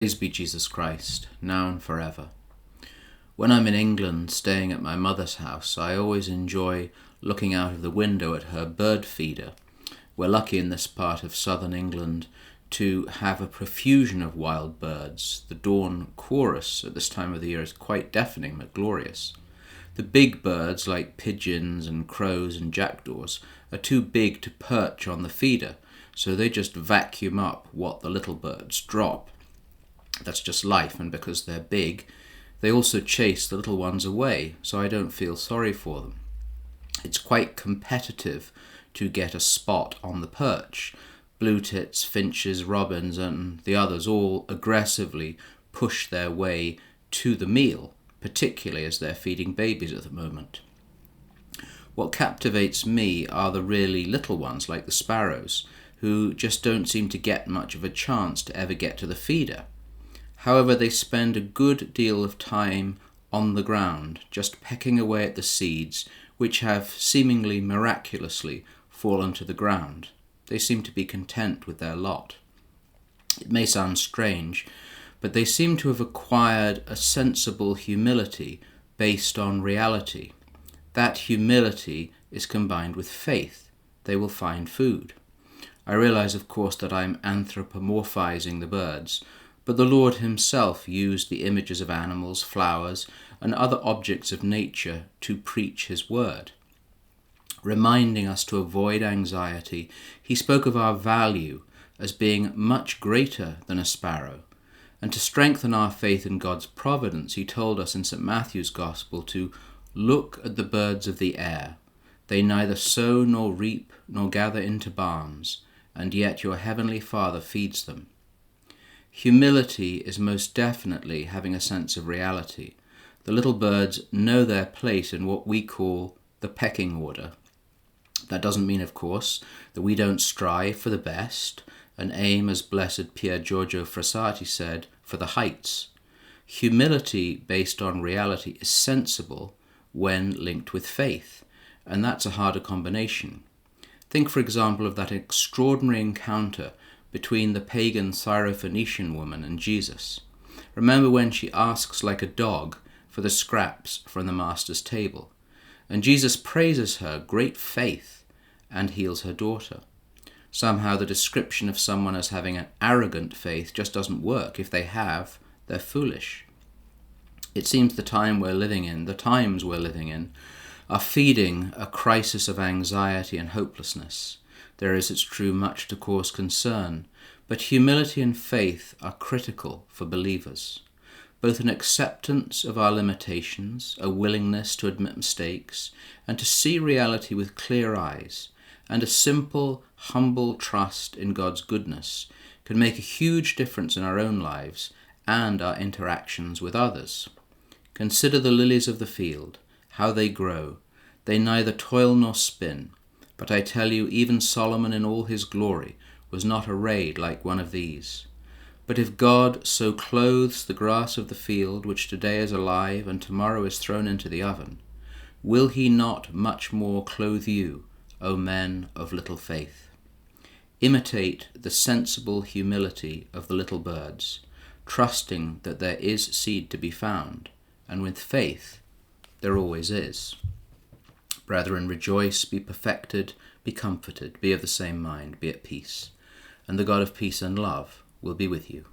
Praise be Jesus Christ, now and forever. When I'm in England staying at my mother's house, I always enjoy looking out of the window at her bird feeder. We're lucky in this part of southern England to have a profusion of wild birds. The dawn chorus at this time of the year is quite deafening but glorious. The big birds like pigeons and crows and jackdaws are too big to perch on the feeder, so they just vacuum up what the little birds drop. That's just life, and because they're big, they also chase the little ones away, so I don't feel sorry for them. It's quite competitive to get a spot on the perch. Blue tits, finches, robins, and the others all aggressively push their way to the meal, particularly as they're feeding babies at the moment. What captivates me are the really little ones, like the sparrows, who just don't seem to get much of a chance to ever get to the feeder. However, they spend a good deal of time on the ground, just pecking away at the seeds, which have seemingly miraculously fallen to the ground. They seem to be content with their lot. It may sound strange, but they seem to have acquired a sensible humility based on reality. That humility is combined with faith. They will find food. I realize, of course, that I'm anthropomorphizing the birds, but the Lord himself used the images of animals, flowers, and other objects of nature to preach his word. Reminding us to avoid anxiety, he spoke of our value as being much greater than a sparrow. And to strengthen our faith in God's providence, he told us in St. Matthew's Gospel to look at the birds of the air. They neither sow nor reap nor gather into barns, and yet your heavenly Father feeds them. Humility is most definitely having a sense of reality. The little birds know their place in what we call the pecking order. That doesn't mean, of course, that we don't strive for the best and aim, as blessed Pier Giorgio Frassati said, for the heights. Humility based on reality is sensible when linked with faith, and that's a harder combination. Think, for example, of that extraordinary encounter between the pagan Syrophoenician woman and Jesus. Remember when she asks like a dog for the scraps from the master's table, and Jesus praises her great faith and heals her daughter. Somehow the description of someone as having an arrogant faith just doesn't work. If they have, they're foolish. It seems the times we're living in, are feeding a crisis of anxiety and hopelessness. There is, it's true, much to cause concern, but humility and faith are critical for believers. Both an acceptance of our limitations, a willingness to admit mistakes, and to see reality with clear eyes, and a simple, humble trust in God's goodness can make a huge difference in our own lives and our interactions with others. Consider the lilies of the field, how they grow. They neither toil nor spin. But I tell you, even Solomon in all his glory was not arrayed like one of these. But if God so clothes the grass of the field, which today is alive and tomorrow is thrown into the oven, will he not much more clothe you, O men of little faith? Imitate the sensible humility of the little birds, trusting that there is seed to be found, and with faith there always is. Brethren, rejoice, be perfected, be comforted, be of the same mind, be at peace. And the God of peace and love will be with you.